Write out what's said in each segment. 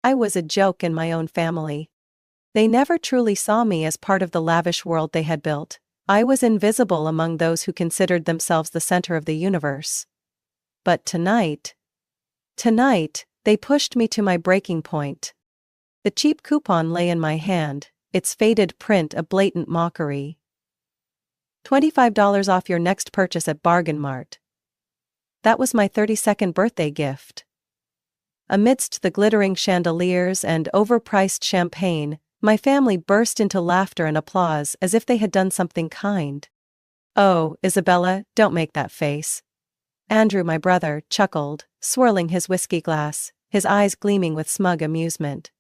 I was a joke in my own family. They never truly saw me as part of the lavish world they had built. I was invisible among those who considered themselves the center of the universe. But tonight, they pushed me to my breaking point. The cheap coupon lay in my hand, its faded print a blatant mockery. $25 off your next purchase at Bargain Mart. That was my 32nd birthday gift. Amidst the glittering chandeliers and overpriced champagne, my family burst into laughter and applause as if they had done something kind. "Oh, Isabella, don't make that face." Andrew, my brother, chuckled, swirling his whiskey glass, his eyes gleaming with smug amusement.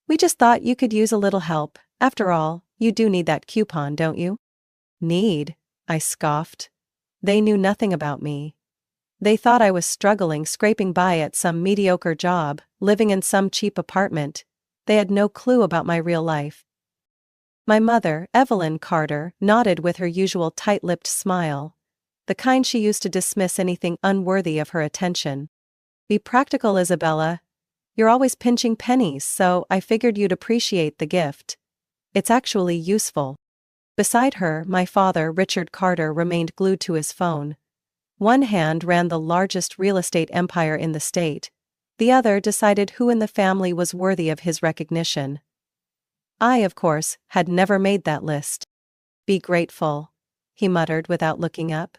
"We just thought you could use a little help. After all, you do need that coupon, don't you?" "Need?" I scoffed. They knew nothing about me. They thought I was struggling, scraping by at some mediocre job, living in some cheap apartment. They had no clue about my real life. My mother, Evelyn Carter, nodded with her usual tight-lipped smile, the kind she used to dismiss anything unworthy of her attention. "Be practical, Isabella. You're always pinching pennies, so I figured you'd appreciate the gift. It's actually useful." Beside her, my father, Richard Carter, remained glued to his phone. One hand ran the largest real estate empire in the state. The other decided who in the family was worthy of his recognition. I, of course, had never made that list. "Be grateful," he muttered without looking up.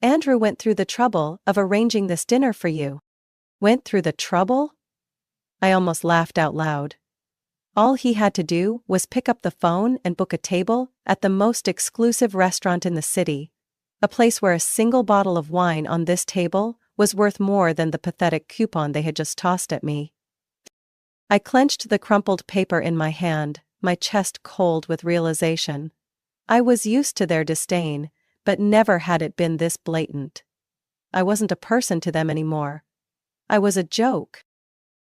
"Andrew went through the trouble of arranging this dinner for you." "Went through the trouble?" I almost laughed out loud. All he had to do was pick up the phone and book a table at the most exclusive restaurant in the city, a place where a single bottle of wine on this table was worth more than the pathetic coupon they had just tossed at me. I clenched the crumpled paper in my hand, my chest cold with realization. I was used to their disdain, but never had it been this blatant. I wasn't a person to them anymore. I was a joke.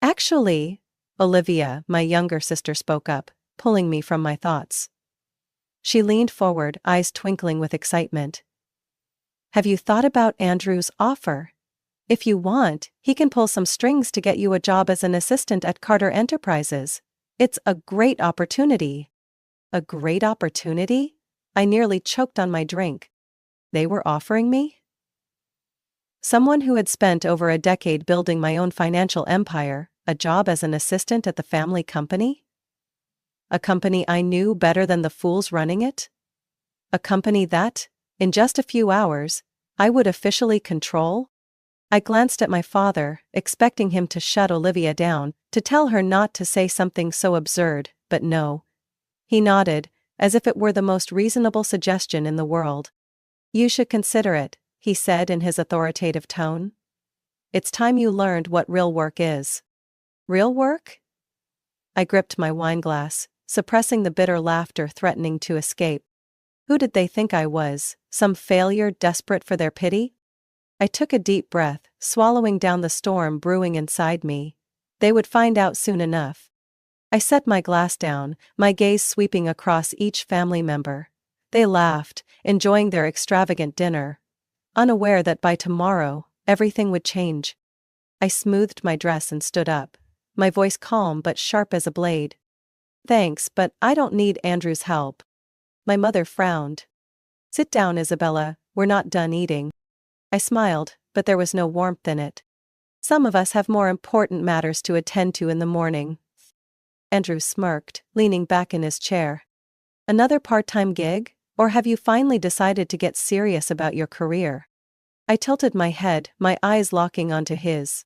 "Actually," Olivia, my younger sister, spoke up, pulling me from my thoughts. She leaned forward, eyes twinkling with excitement. "Have you thought about Andrew's offer? If you want, he can pull some strings to get you a job as an assistant at Carter Enterprises. It's a great opportunity." "A great opportunity?" I nearly choked on my drink. They were offering me? Someone who had spent over a decade building my own financial empire, a job as an assistant at the family company? A company I knew better than the fools running it? A company that, in just a few hours, I would officially control? I glanced at my father, expecting him to shut Olivia down, to tell her not to say something so absurd, but no. He nodded, as if it were the most reasonable suggestion in the world. "You should consider it," he said in his authoritative tone. "It's time you learned what real work is." "Real work?" I gripped my wineglass, suppressing the bitter laughter threatening to escape. Who did they think I was, some failure desperate for their pity? I took a deep breath, swallowing down the storm brewing inside me. They would find out soon enough. I set my glass down, my gaze sweeping across each family member. They laughed, enjoying their extravagant dinner, unaware that by tomorrow, everything would change. I smoothed my dress and stood up, my voice calm but sharp as a blade. "Thanks, but I don't need Andrew's help." My mother frowned. "Sit down, Isabella, we're not done eating." I smiled, but there was no warmth in it. "Some of us have more important matters to attend to in the morning." Andrew smirked, leaning back in his chair. "Another part-time gig, or have you finally decided to get serious about your career?" I tilted my head, my eyes locking onto his.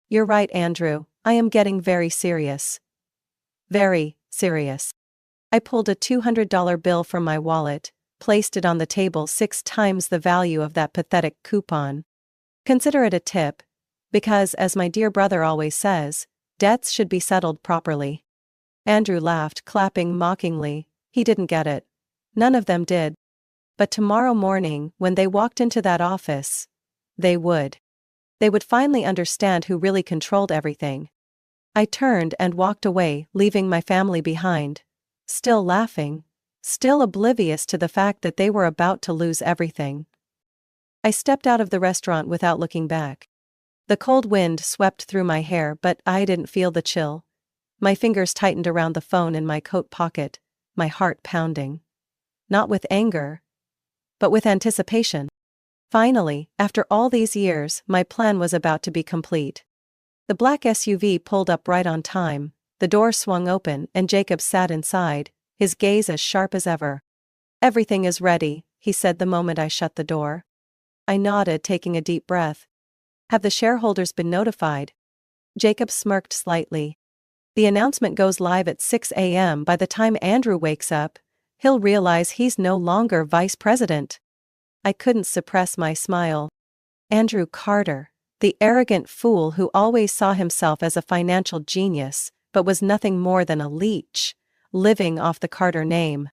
"You're right, Andrew, I am getting very serious." "Very serious." I pulled a $200 bill from my wallet, placed it on the table 6 times the value of that pathetic coupon. "Consider it a tip, because, as my dear brother always says, debts should be settled properly." Andrew laughed, clapping mockingly. He didn't get it. None of them did. But tomorrow morning, when they walked into that office, they would. They would finally understand who really controlled everything. I turned and walked away, leaving my family behind. Still laughing. Still oblivious to the fact that they were about to lose everything. I stepped out of the restaurant without looking back. The cold wind swept through my hair, but I didn't feel the chill. My fingers tightened around the phone in my coat pocket, my heart pounding. Not with anger, but with anticipation. Finally, after all these years, my plan was about to be complete. The black SUV pulled up right on time, the door swung open and Jacob sat inside, his gaze as sharp as ever. "Everything is ready," he said the moment I shut the door. I nodded, taking a deep breath. "Have the shareholders been notified?" Jacob smirked slightly. "The announcement goes live at 6 a.m. By the time Andrew wakes up, he'll realize he's no longer vice president." I couldn't suppress my smile. Andrew Carter, the arrogant fool who always saw himself as a financial genius, but was nothing more than a leech, living off the Carter name.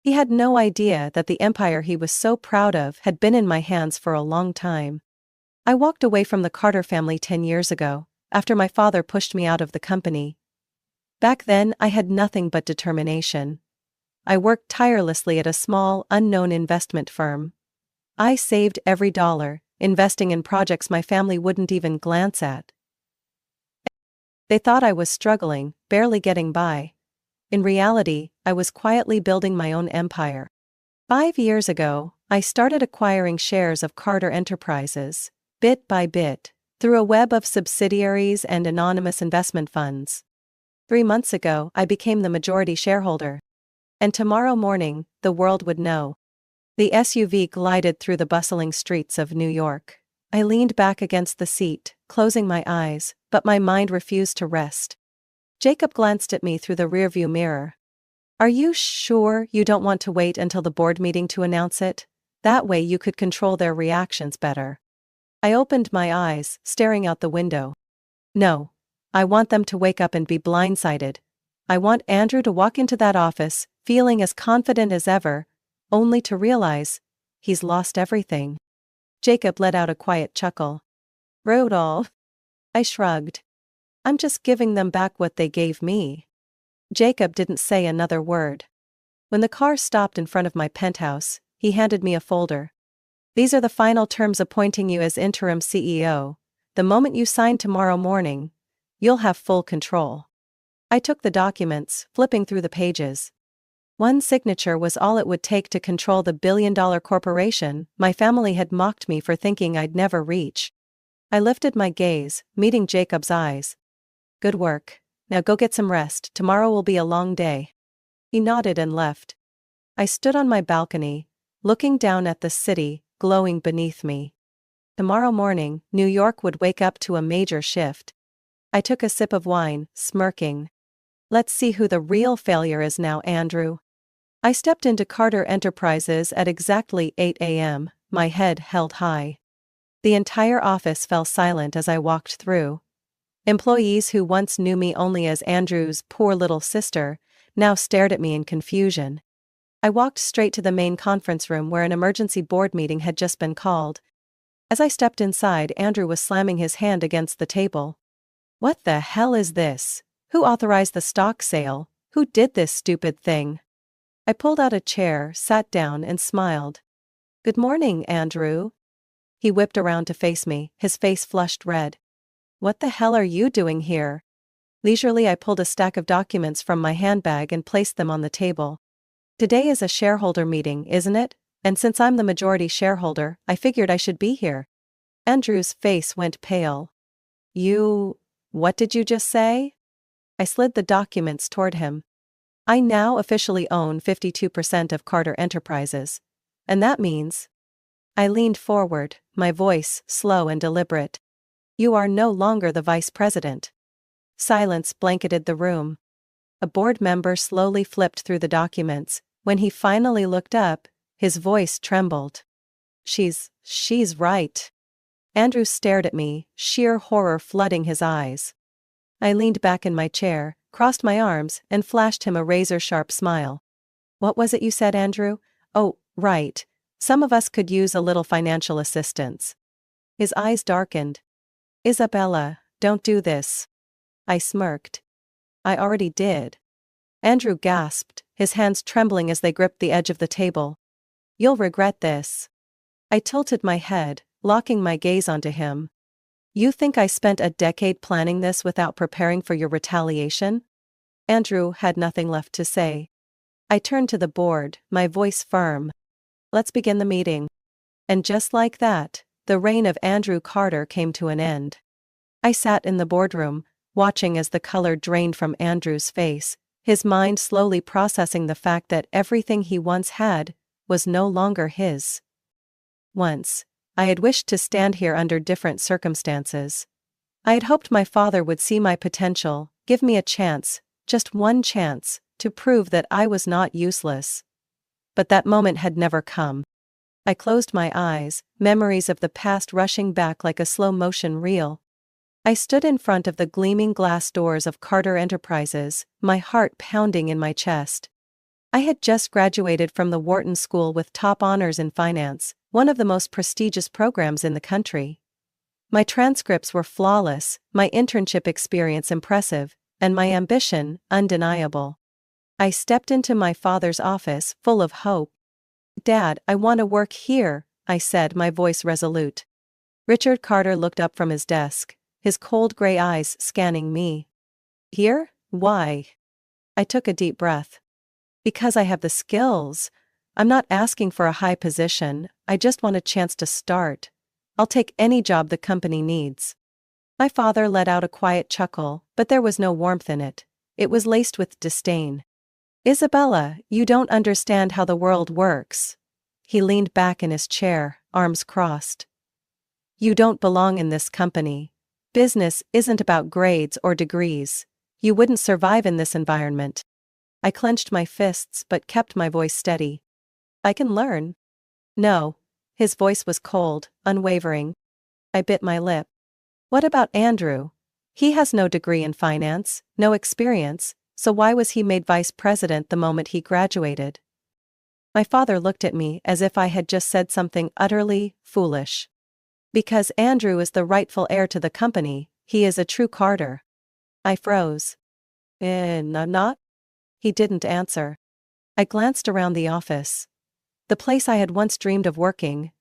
He had no idea that the empire he was so proud of had been in my hands for a long time. I walked away from the Carter family 10 years ago, after my father pushed me out of the company. Back then, I had nothing but determination. I worked tirelessly at a small, unknown investment firm. I saved every dollar, investing in projects my family wouldn't even glance at. They thought I was struggling, barely getting by. In reality, I was quietly building my own empire. 5 years ago, I started acquiring shares of Carter Enterprises, bit by bit, through a web of subsidiaries and anonymous investment funds. 3 months ago, I became the majority shareholder. And tomorrow morning, the world would know. The SUV glided through the bustling streets of New York. I leaned back against the seat, closing my eyes, but my mind refused to rest. Jacob glanced at me through the rearview mirror. "Are you sure you don't want to wait until the board meeting to announce it? That way you could control their reactions better." I opened my eyes, staring out the window. "No. I want them to wake up and be blindsided. I want Andrew to walk into that office, feeling as confident as ever, only to realize he's lost everything." Jacob let out a quiet chuckle. "Rudolph." I shrugged. "I'm just giving them back what they gave me." Jacob didn't say another word. When the car stopped in front of my penthouse, he handed me a folder. "These are the final terms appointing you as interim CEO. The moment you sign tomorrow morning, you'll have full control." I took the documents, flipping through the pages. One signature was all it would take to control the billion-dollar corporation my family had mocked me for thinking I'd never reach. I lifted my gaze, meeting Jacob's eyes. "Good work. Now go get some rest, tomorrow will be a long day." He nodded and left. I stood on my balcony, looking down at the city, glowing beneath me. Tomorrow morning, New York would wake up to a major shift. I took a sip of wine, smirking. "Let's see who the real failure is now, Andrew." I stepped into Carter Enterprises at exactly 8 a.m., my head held high. The entire office fell silent as I walked through. Employees who once knew me only as Andrew's poor little sister, now stared at me in confusion. I walked straight to the main conference room where an emergency board meeting had just been called. As I stepped inside, Andrew was slamming his hand against the table. "What the hell is this? Who authorized the stock sale? Who did this stupid thing?" I pulled out a chair, sat down and smiled. "Good morning, Andrew." He whipped around to face me, his face flushed red. "What the hell are you doing here?" Leisurely I pulled a stack of documents from my handbag and placed them on the table. "Today is a shareholder meeting, isn't it? And since I'm the majority shareholder, I figured I should be here." Andrew's face went pale. What did you just say?" I slid the documents toward him. "I now officially own 52% of Carter Enterprises. And that means—" I leaned forward, my voice slow and deliberate. "You are no longer the vice president." Silence blanketed the room. A board member slowly flipped through the documents. When he finally looked up, his voice trembled. She's right." Andrew stared at me, sheer horror flooding his eyes. I leaned back in my chair, crossed my arms, and flashed him a razor-sharp smile. "What was it you said, Andrew? Oh, right. Some of us could use a little financial assistance." His eyes darkened. "Isabella, don't do this." I smirked. "I already did." Andrew gasped, his hands trembling as they gripped the edge of the table. "You'll regret this." I tilted my head, locking my gaze onto him. You think I spent a decade planning this without preparing for your retaliation? Andrew had nothing left to say. I turned to the board, my voice firm. Let's begin the meeting. And just like that, the reign of Andrew Carter came to an end. I sat in the boardroom, watching as the color drained from Andrew's face, his mind slowly processing the fact that everything he once had was no longer his. Once, I had wished to stand here under different circumstances. I had hoped my father would see my potential, give me a chance, just one chance, to prove that I was not useless. But that moment had never come. I closed my eyes, memories of the past rushing back like a slow-motion reel. I stood in front of the gleaming glass doors of Carter Enterprises, my heart pounding in my chest. I had just graduated from the Wharton School with top honors in finance, one of the most prestigious programs in the country. My transcripts were flawless, my internship experience impressive, and my ambition undeniable. I stepped into my father's office, full of hope. "Dad, I want to work here," I said, my voice resolute. Richard Carter looked up from his desk, his cold gray eyes scanning me. "Here? Why?" I took a deep breath. "Because I have the skills. I'm not asking for a high position, I just want a chance to start. I'll take any job the company needs." My father let out a quiet chuckle, but there was no warmth in it. It was laced with disdain. "Isabella, you don't understand how the world works." He leaned back in his chair, arms crossed. "You don't belong in this company. Business isn't about grades or degrees. You wouldn't survive in this environment." I clenched my fists but kept my voice steady. "I can learn." "No." His voice was cold, unwavering. I bit my lip. "What about Andrew? He has no degree in finance, no experience, so why was he made vice president the moment he graduated?" My father looked at me as if I had just said something utterly foolish. "Because Andrew is the rightful heir to the company, he is a true Carter." I froze. Not?" He didn't answer. I glanced around the office. The place I had once dreamed of working.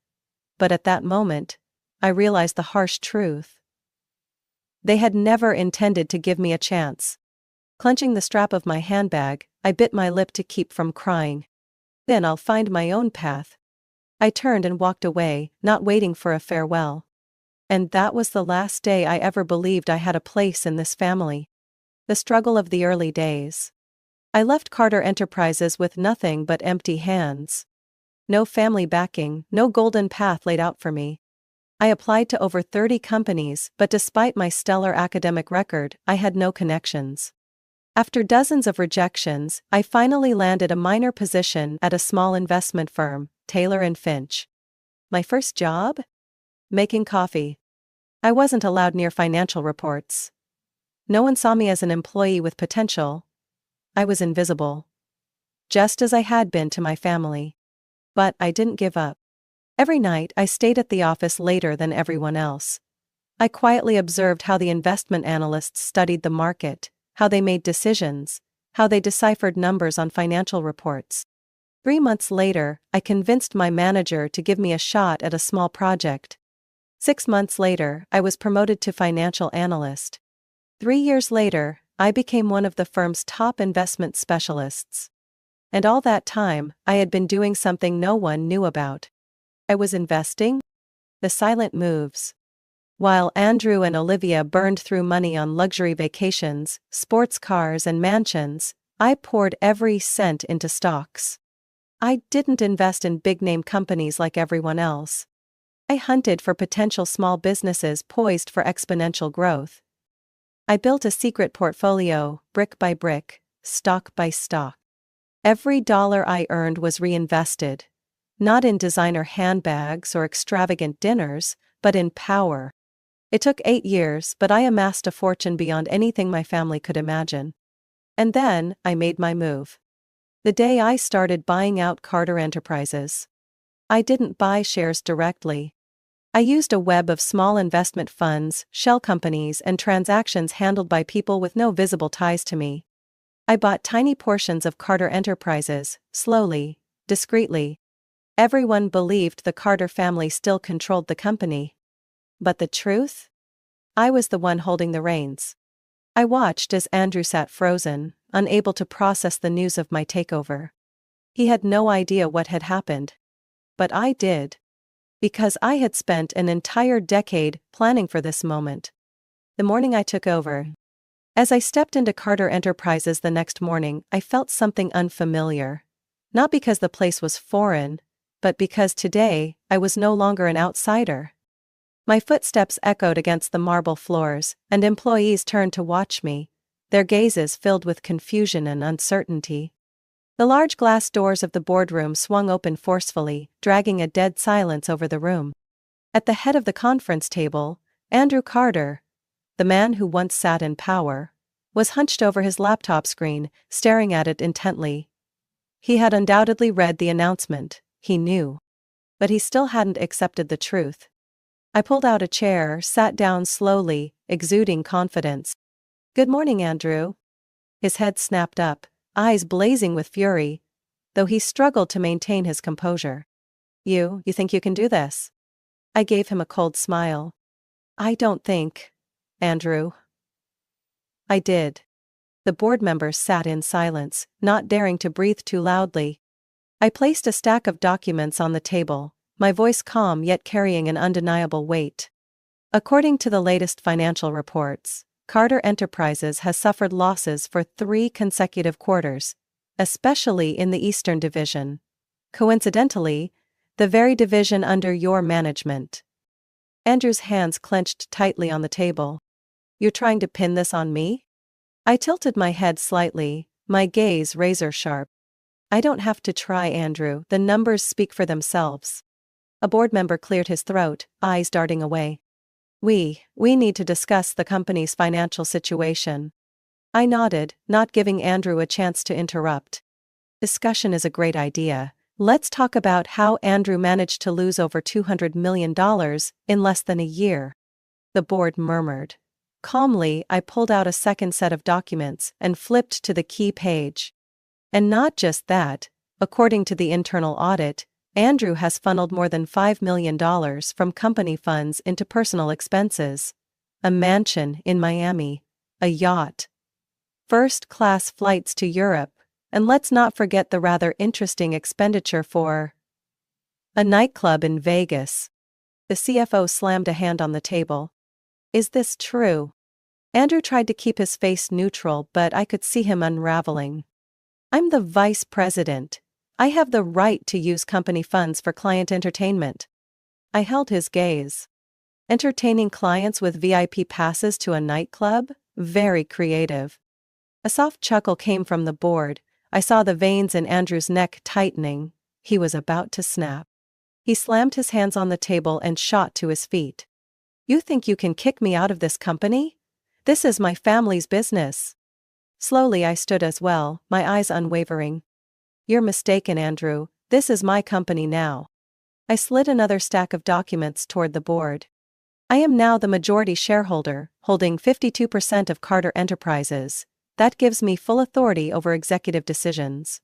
But at that moment, I realized the harsh truth. They had never intended to give me a chance. Clenching the strap of my handbag, I bit my lip to keep from crying. "Then I'll find my own path." I turned and walked away, not waiting for a farewell. And that was the last day I ever believed I had a place in this family. The struggle of the early days. I left Carter Enterprises with nothing but empty hands. No family backing, no golden path laid out for me. I applied to over 30 companies, but despite my stellar academic record, I had no connections. After dozens of rejections, I finally landed a minor position at a small investment firm, Taylor & Finch. My first job? Making coffee. I wasn't allowed near financial reports. No one saw me as an employee with potential. I was invisible. Just as I had been to my family. But I didn't give up. Every night I stayed at the office later than everyone else. I quietly observed how the investment analysts studied the market, how they made decisions, how they deciphered numbers on financial reports. 3 months later, I convinced my manager to give me a shot at a small project. 6 months later, I was promoted to financial analyst. 3 years later, I became one of the firm's top investment specialists. And all that time, I had been doing something no one knew about. I was investing? The silent moves. While Andrew and Olivia burned through money on luxury vacations, sports cars and mansions, I poured every cent into stocks. I didn't invest in big-name companies like everyone else. I hunted for potential small businesses poised for exponential growth. I built a secret portfolio, brick by brick, stock by stock. Every dollar I earned was reinvested. Not in designer handbags or extravagant dinners, but in power. It took 8 years, but I amassed a fortune beyond anything my family could imagine. And then, I made my move. The day I started buying out Carter Enterprises. I didn't buy shares directly. I used a web of small investment funds, shell companies, and transactions handled by people with no visible ties to me. I bought tiny portions of Carter Enterprises, slowly, discreetly. Everyone believed the Carter family still controlled the company. But the truth? I was the one holding the reins. I watched as Andrew sat frozen, unable to process the news of my takeover. He had no idea what had happened. But I did. Because I had spent an entire decade planning for this moment. The morning I took over. As I stepped into Carter Enterprises the next morning, I felt something unfamiliar. Not because the place was foreign, but because today, I was no longer an outsider. My footsteps echoed against the marble floors, and employees turned to watch me, their gazes filled with confusion and uncertainty. The large glass doors of the boardroom swung open forcefully, dragging a dead silence over the room. At the head of the conference table, Andrew Carter, the man who once sat in power, was hunched over his laptop screen, staring at it intently. He had undoubtedly read the announcement, he knew. But he still hadn't accepted the truth. I pulled out a chair, sat down slowly, exuding confidence. "Good morning, Andrew." His head snapped up, eyes blazing with fury, though he struggled to maintain his composure. You think you can do this?" I gave him a cold smile. "I don't think, Andrew." I did. The board members sat in silence, not daring to breathe too loudly. I placed a stack of documents on the table, my voice calm yet carrying an undeniable weight. According to the latest financial reports, Carter Enterprises has suffered losses for 3 consecutive quarters, especially in the Eastern Division. Coincidentally, the very division under your management. Andrew's hands clenched tightly on the table. "You're trying to pin this on me?" I tilted my head slightly, my gaze razor-sharp. "I don't have to try, Andrew, the numbers speak for themselves." A board member cleared his throat, eyes darting away. We need to discuss the company's financial situation." I nodded, not giving Andrew a chance to interrupt. "Discussion is a great idea. Let's talk about how Andrew managed to lose over $200 million in less than a year." The board murmured. Calmly, I pulled out a second set of documents and flipped to the key page. And not just that, according to the internal audit, Andrew has funneled more than $5 million from company funds into personal expenses. A mansion in Miami, a yacht, first-class flights to Europe, and let's not forget the rather interesting expenditure for a nightclub in Vegas. The CFO slammed a hand on the table. "Is this true?" Andrew tried to keep his face neutral, but I could see him unraveling. "I'm the vice president. I have the right to use company funds for client entertainment." I held his gaze. Entertaining clients with VIP passes to a nightclub? Very creative. A soft chuckle came from the board. I saw the veins in Andrew's neck tightening. He was about to snap. He slammed his hands on the table and shot to his feet. "You think you can kick me out of this company? This is my family's business." Slowly I stood as well, my eyes unwavering. "You're mistaken, Andrew. This is my company now." I slid another stack of documents toward the board. "I am now the majority shareholder, holding 52% of Carter Enterprises. That gives me full authority over executive decisions."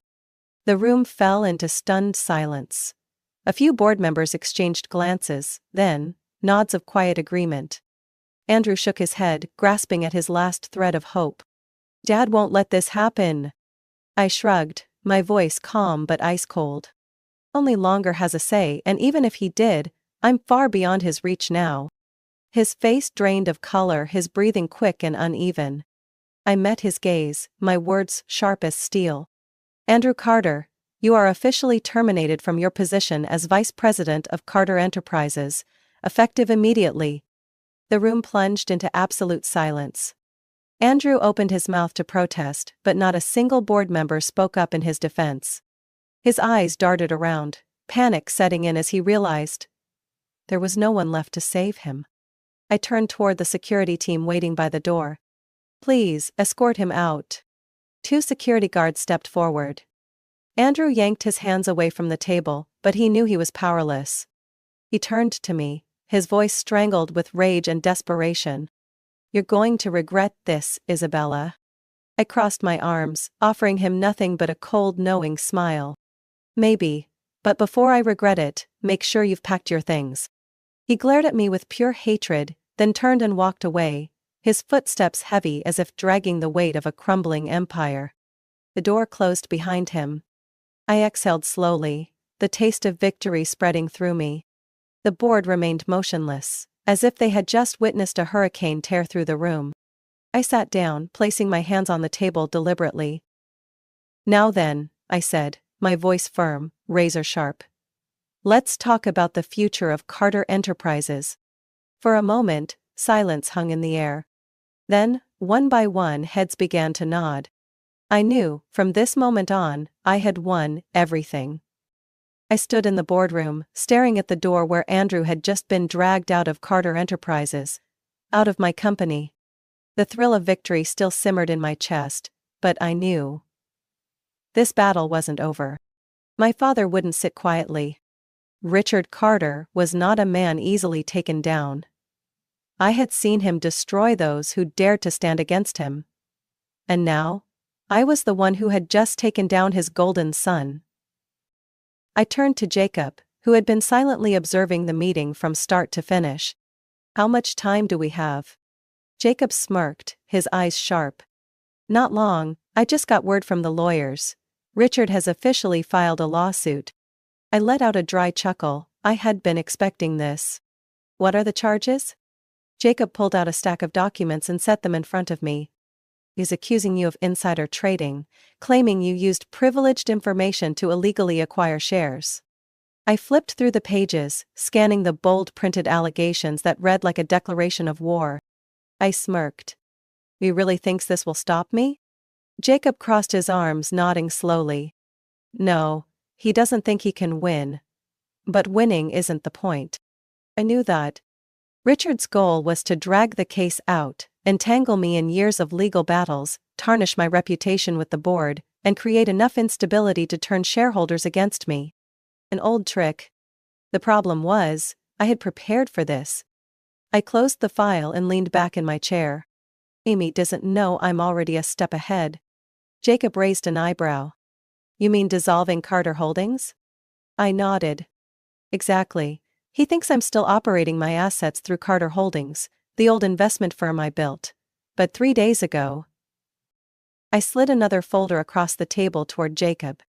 The room fell into stunned silence. A few board members exchanged glances, then, nods of quiet agreement. Andrew shook his head, grasping at his last thread of hope. "Dad won't let this happen." I shrugged, my voice calm but ice-cold. "Only longer has a say, and even if he did, I'm far beyond his reach now." His face drained of color, his breathing quick and uneven. I met his gaze, my words sharp as steel. "Andrew Carter, you are officially terminated from your position as Vice President of Carter Enterprises, effective immediately." The room plunged into absolute silence. Andrew opened his mouth to protest, but not a single board member spoke up in his defense. His eyes darted around, panic setting in as he realized there was no one left to save him. I turned toward the security team waiting by the door. "Please, escort him out." 2 security guards stepped forward. Andrew yanked his hands away from the table, but he knew he was powerless. He turned to me, his voice strangled with rage and desperation. "You're going to regret this, Isabella." I crossed my arms, offering him nothing but a cold, knowing smile. "Maybe, but before I regret it, make sure you've packed your things." He glared at me with pure hatred, then turned and walked away, his footsteps heavy as if dragging the weight of a crumbling empire. The door closed behind him. I exhaled slowly, the taste of victory spreading through me. The board remained motionless, as if they had just witnessed a hurricane tear through the room. I sat down, placing my hands on the table deliberately. "Now then," I said, my voice firm, razor sharp. "Let's talk about the future of Carter Enterprises." For a moment, silence hung in the air. Then, one by one, heads began to nod. I knew, from this moment on, I had won everything. I stood in the boardroom, staring at the door where Andrew had just been dragged out of Carter Enterprises. Out of my company. The thrill of victory still simmered in my chest, but I knew this battle wasn't over. My father wouldn't sit quietly. Richard Carter was not a man easily taken down. I had seen him destroy those who dared to stand against him. And now, I was the one who had just taken down his golden son. I turned to Jacob, who had been silently observing the meeting from start to finish. "How much time do we have?" Jacob smirked, his eyes sharp. "Not long, I just got word from the lawyers. Richard has officially filed a lawsuit." I let out a dry chuckle. I had been expecting this. "What are the charges?" Jacob pulled out a stack of documents and set them in front of me. "He's accusing you of insider trading, claiming you used privileged information to illegally acquire shares." I flipped through the pages, scanning the bold printed allegations that read like a declaration of war. I smirked. "He really thinks this will stop me?" Jacob crossed his arms, nodding slowly. "No, he doesn't think he can win. But winning isn't the point." I knew that. Richard's goal was to drag the case out, entangle me in years of legal battles, tarnish my reputation with the board, and create enough instability to turn shareholders against me. An old trick. The problem was, I had prepared for this. I closed the file and leaned back in my chair. "Amy doesn't know I'm already a step ahead." Jacob raised an eyebrow. "You mean dissolving Carter Holdings?" I nodded. "Exactly. He thinks I'm still operating my assets through Carter Holdings, the old investment firm I built. But 3 days ago..." I slid another folder across the table toward Jacob.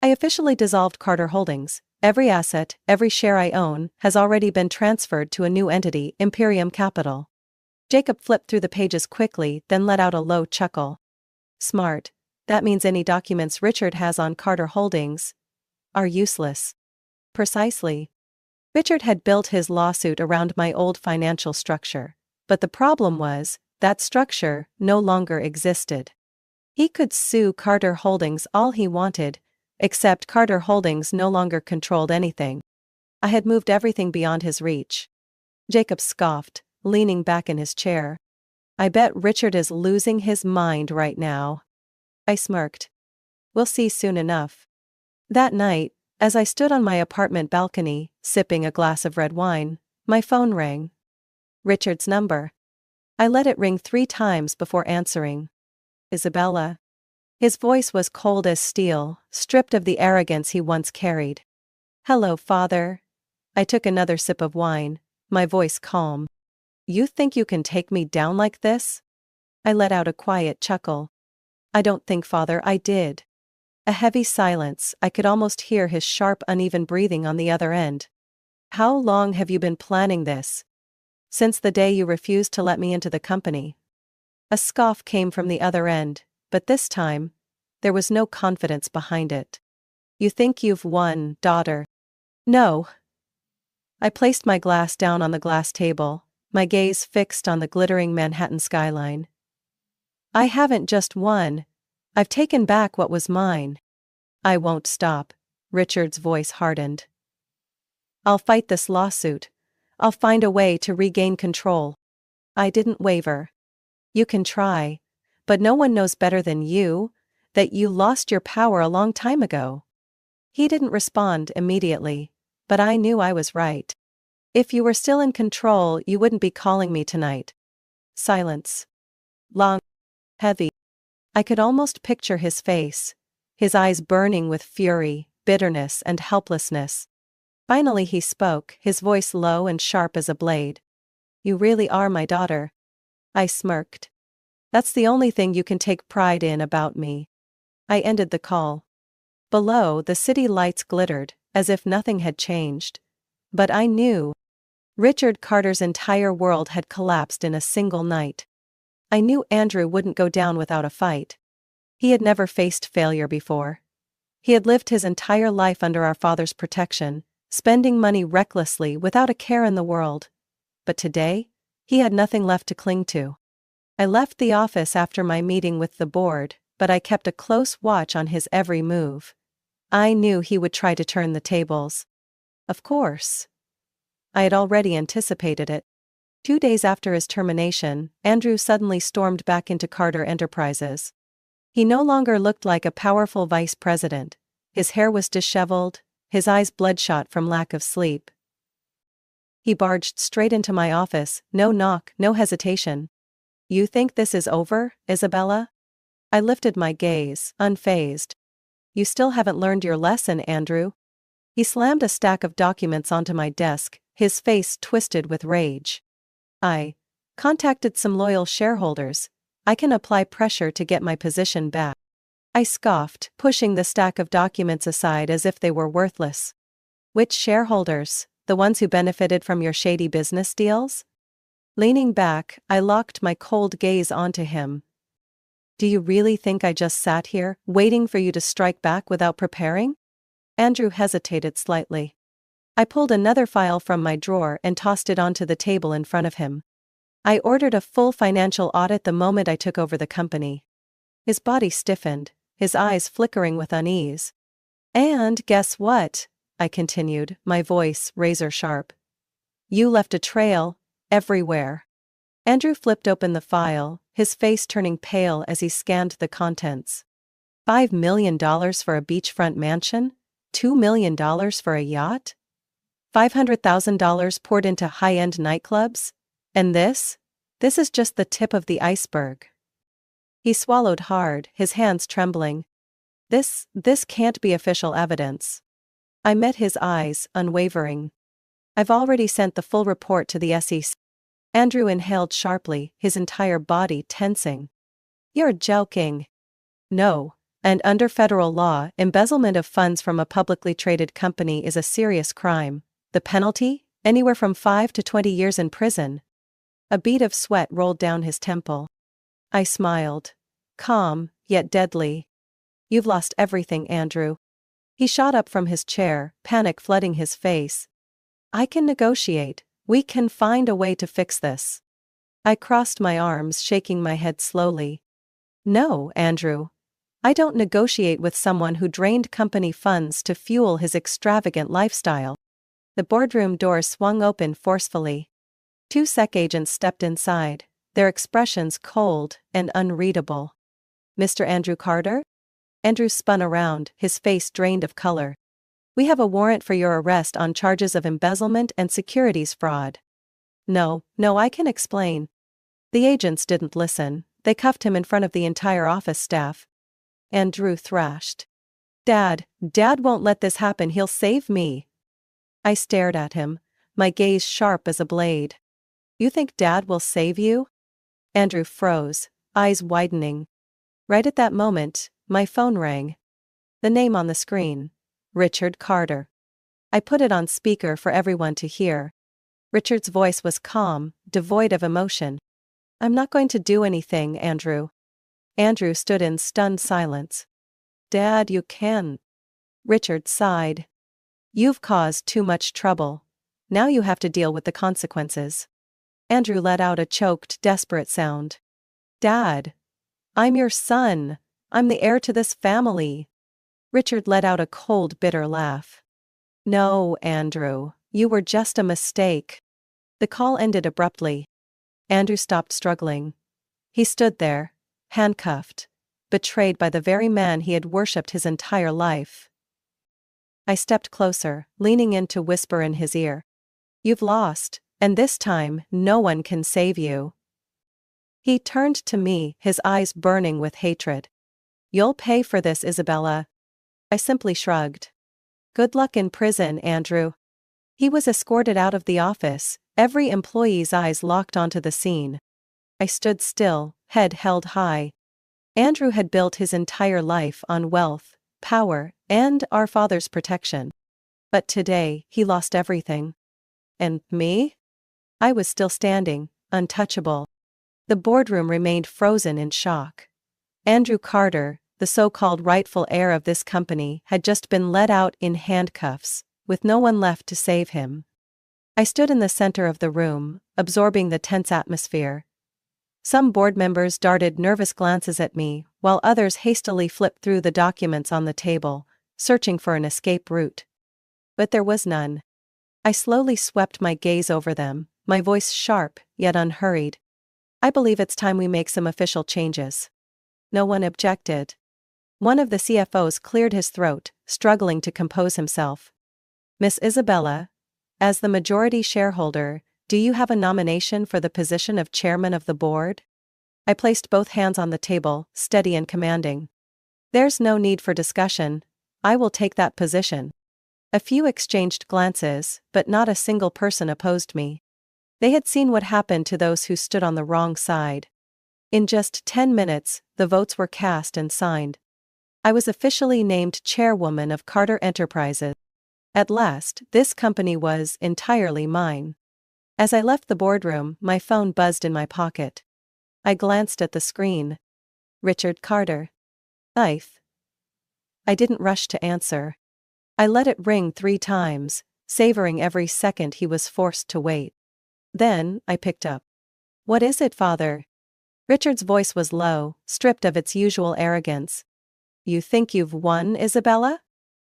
"I officially dissolved Carter Holdings. Every asset, every share I own, has already been transferred to a new entity, Imperium Capital." Jacob flipped through the pages quickly, then let out a low chuckle. "Smart. That means any documents Richard has on Carter Holdings are useless." Precisely. Richard had built his lawsuit around my old financial structure, but the problem was, that structure no longer existed. He could sue Carter Holdings all he wanted, except Carter Holdings no longer controlled anything. I had moved everything beyond his reach. Jacob scoffed, leaning back in his chair. "I bet Richard is losing his mind right now." I smirked. "We'll see soon enough." That night, as I stood on my apartment balcony, sipping a glass of red wine, my phone rang. Richard's number. I let it ring 3 times before answering. "Isabella." His voice was cold as steel, stripped of the arrogance he once carried. "Hello, father." I took another sip of wine, my voice calm. "You think you can take me down like this?" I let out a quiet chuckle. "I don't think, father, I did." A heavy silence. I could almost hear his sharp, uneven breathing on the other end. "How long have you been planning this?" "Since the day you refused to let me into the company." A scoff came from the other end, but this time, there was no confidence behind it. "You think you've won, daughter?" "No." I placed my glass down on the glass table, my gaze fixed on the glittering Manhattan skyline. "I haven't just won. I've taken back what was mine." "I won't stop." Richard's voice hardened. "I'll fight this lawsuit. I'll find a way to regain control." I didn't waver. "You can try. But no one knows better than you that you lost your power a long time ago." He didn't respond immediately, but I knew I was right. "If you were still in control, you wouldn't be calling me tonight." Silence. Long. Heavy. I could almost picture his face, his eyes burning with fury, bitterness, and helplessness. Finally he spoke, his voice low and sharp as a blade. You really are my daughter. I smirked. That's the only thing you can take pride in about me. I ended the call. Below, the city lights glittered, as if nothing had changed. But I knew. Richard Carter's entire world had collapsed in a single night. I knew Andrew wouldn't go down without a fight. He had never faced failure before. He had lived his entire life under our father's protection, spending money recklessly without a care in the world. But today, he had nothing left to cling to. I left the office after my meeting with the board, but I kept a close watch on his every move. I knew he would try to turn the tables. Of course. I had already anticipated it. 2 days after his termination, Andrew suddenly stormed back into Carter Enterprises. He no longer looked like a powerful vice president. His hair was disheveled, his eyes bloodshot from lack of sleep. He barged straight into my office, no knock, no hesitation. You think this is over, Isabella? I lifted my gaze, unfazed. You still haven't learned your lesson, Andrew. He slammed a stack of documents onto my desk, his face twisted with rage. I contacted some loyal shareholders. I can apply pressure to get my position back. I scoffed, pushing the stack of documents aside as if they were worthless. Which shareholders? The ones who benefited from your shady business deals? Leaning back, I locked my cold gaze onto him. Do you really think I just sat here, waiting for you to strike back without preparing? Andrew hesitated slightly. I pulled another file from my drawer and tossed it onto the table in front of him. I ordered a full financial audit the moment I took over the company. His body stiffened, his eyes flickering with unease. And guess what? I continued, my voice razor sharp. You left a trail, everywhere. Andrew flipped open the file, his face turning pale as he scanned the contents. $5 million for a beachfront mansion? $2 million for a yacht? $500,000 poured into high-end nightclubs? And this? This is just the tip of the iceberg. He swallowed hard, his hands trembling. This can't be official evidence. I met his eyes, unwavering. I've already sent the full report to the SEC. Andrew inhaled sharply, his entire body tensing. You're joking. No, and under federal law, embezzlement of funds from a publicly traded company is a serious crime. The penalty? Anywhere from 5 to 20 years in prison. A bead of sweat rolled down his temple. I smiled. Calm, yet deadly. You've lost everything, Andrew. He shot up from his chair, panic flooding his face. I can negotiate. We can find a way to fix this. I crossed my arms, shaking my head slowly. No, Andrew. I don't negotiate with someone who drained company funds to fuel his extravagant lifestyle. The boardroom door swung open forcefully. 2 SEC agents stepped inside, their expressions cold and unreadable. Mr. Andrew Carter? Andrew spun around, his face drained of color. We have a warrant for your arrest on charges of embezzlement and securities fraud. No, I can explain. The agents didn't listen. They cuffed him in front of the entire office staff. Andrew thrashed. Dad won't let this happen, he'll save me. I stared at him, my gaze sharp as a blade. You think Dad will save you? Andrew froze, eyes widening. Right at that moment, my phone rang. The name on the screen. Richard Carter. I put it on speaker for everyone to hear. Richard's voice was calm, devoid of emotion. I'm not going to do anything, Andrew. Andrew stood in stunned silence. Dad, you can. Richard sighed. You've caused too much trouble. Now you have to deal with the consequences. Andrew let out a choked, desperate sound. Dad. I'm your son. I'm the heir to this family. Richard let out a cold, bitter laugh. No, Andrew, you were just a mistake. The call ended abruptly. Andrew stopped struggling. He stood there, handcuffed, betrayed by the very man he had worshipped his entire life. I stepped closer, leaning in to whisper in his ear. You've lost, and this time, no one can save you. He turned to me, his eyes burning with hatred. You'll pay for this, Isabella. I simply shrugged. Good luck in prison, Andrew. He was escorted out of the office, every employee's eyes locked onto the scene. I stood still, head held high. Andrew had built his entire life on wealth, power, and our father's protection. But today, he lost everything. And me? I was still standing, untouchable. The boardroom remained frozen in shock. Andrew Carter, the so-called rightful heir of this company, had just been let out in handcuffs, with no one left to save him. I stood in the center of the room, absorbing the tense atmosphere. Some board members darted nervous glances at me, while others hastily flipped through the documents on the table, searching for an escape route. But there was none. I slowly swept my gaze over them, my voice sharp, yet unhurried. I believe it's time we make some official changes. No one objected. One of the CFOs cleared his throat, struggling to compose himself. Miss Isabella, as the majority shareholder, do you have a nomination for the position of chairman of the board? I placed both hands on the table, steady and commanding. There's no need for discussion. I will take that position. A few exchanged glances, but not a single person opposed me. They had seen what happened to those who stood on the wrong side. In just 10 minutes, the votes were cast and signed. I was officially named chairwoman of Carter Enterprises. At last, this company was entirely mine. As I left the boardroom, my phone buzzed in my pocket. I glanced at the screen. Richard Carter. I didn't rush to answer. I let it ring 3 times, savoring every second he was forced to wait. Then, I picked up. What is it, Father? Richard's voice was low, stripped of its usual arrogance. You think you've won, Isabella?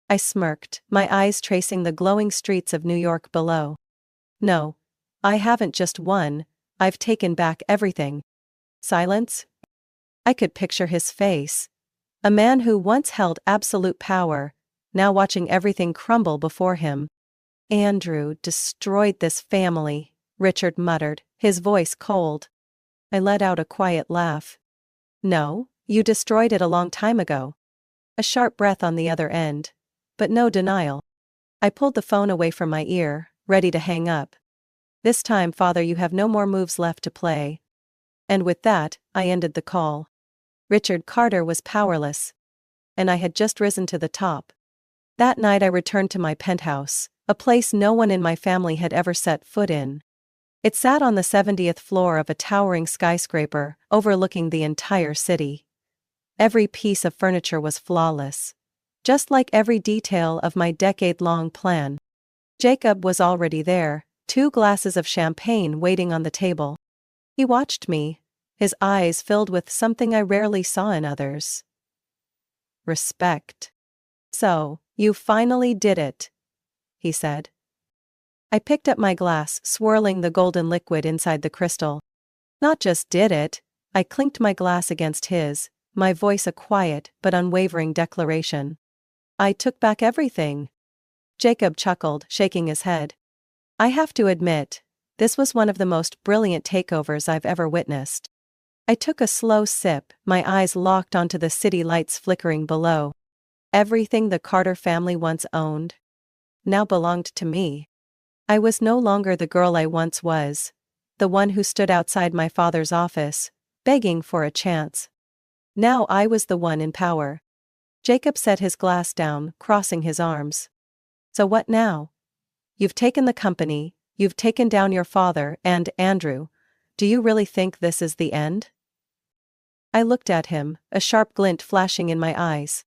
I smirked, my eyes tracing the glowing streets of New York below. No. I haven't just won, I've taken back everything. Silence? I could picture his face. A man who once held absolute power, now watching everything crumble before him. Andrew destroyed this family, Richard muttered, his voice cold. I let out a quiet laugh. No, you destroyed it a long time ago. A sharp breath on the other end. But no denial. I pulled the phone away from my ear, ready to hang up. This time, Father, you have no more moves left to play. And with that, I ended the call. Richard Carter was powerless. And I had just risen to the top. That night I returned to my penthouse, a place no one in my family had ever set foot in. It sat on the 70th floor of a towering skyscraper, overlooking the entire city. Every piece of furniture was flawless. Just like every detail of my decade-long plan. Jacob was already there, 2 glasses of champagne waiting on the table. He watched me, his eyes filled with something I rarely saw in others. Respect. So, you finally did it, he said. I picked up my glass, swirling the golden liquid inside the crystal. Not just did it, I clinked my glass against his, my voice a quiet but unwavering declaration. I took back everything. Jacob chuckled, shaking his head. I have to admit, this was one of the most brilliant takeovers I've ever witnessed. I took a slow sip, my eyes locked onto the city lights flickering below. Everything the Carter family once owned now belonged to me. I was no longer the girl I once was, the one who stood outside my father's office, begging for a chance. Now I was the one in power. Jacob set his glass down, crossing his arms. So what now? You've taken the company, you've taken down your father and Andrew. Do you really think this is the end? I looked at him, a sharp glint flashing in my eyes.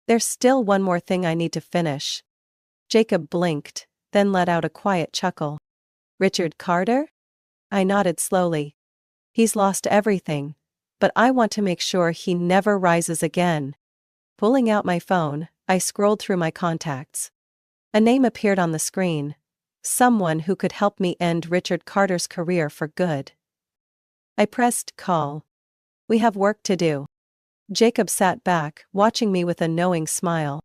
There's still one more thing I need to finish. Jacob blinked, then let out a quiet chuckle. Richard Carter? I nodded slowly. He's lost everything, but I want to make sure he never rises again. Pulling out my phone, I scrolled through my contacts. A name appeared on the screen. Someone who could help me end Richard Carter's career for good. I pressed call. We have work to do. Jacob sat back, watching me with a knowing smile.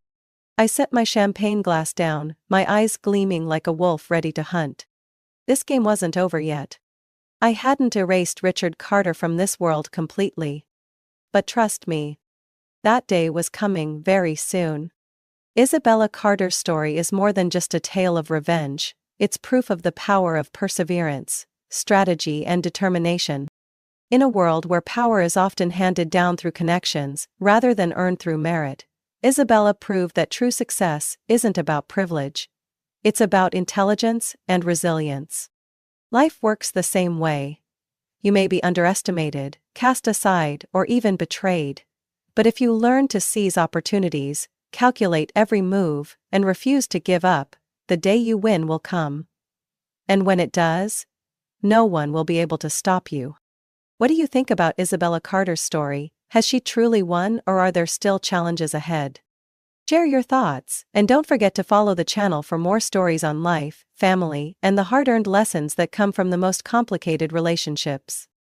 I set my champagne glass down, my eyes gleaming like a wolf ready to hunt. This game wasn't over yet. I hadn't erased Richard Carter from this world completely. But trust me, that day was coming very soon. Isabella Carter's story is more than just a tale of revenge, it's proof of the power of perseverance, strategy, and determination. In a world where power is often handed down through connections, rather than earned through merit, Isabella proved that true success isn't about privilege. It's about intelligence and resilience. Life works the same way. You may be underestimated, cast aside, or even betrayed. But if you learn to seize opportunities, calculate every move, and refuse to give up, the day you win will come. And when it does, no one will be able to stop you. What do you think about Isabella Carter's story? Has she truly won, or are there still challenges ahead? Share your thoughts, and don't forget to follow the channel for more stories on life, family, and the hard-earned lessons that come from the most complicated relationships.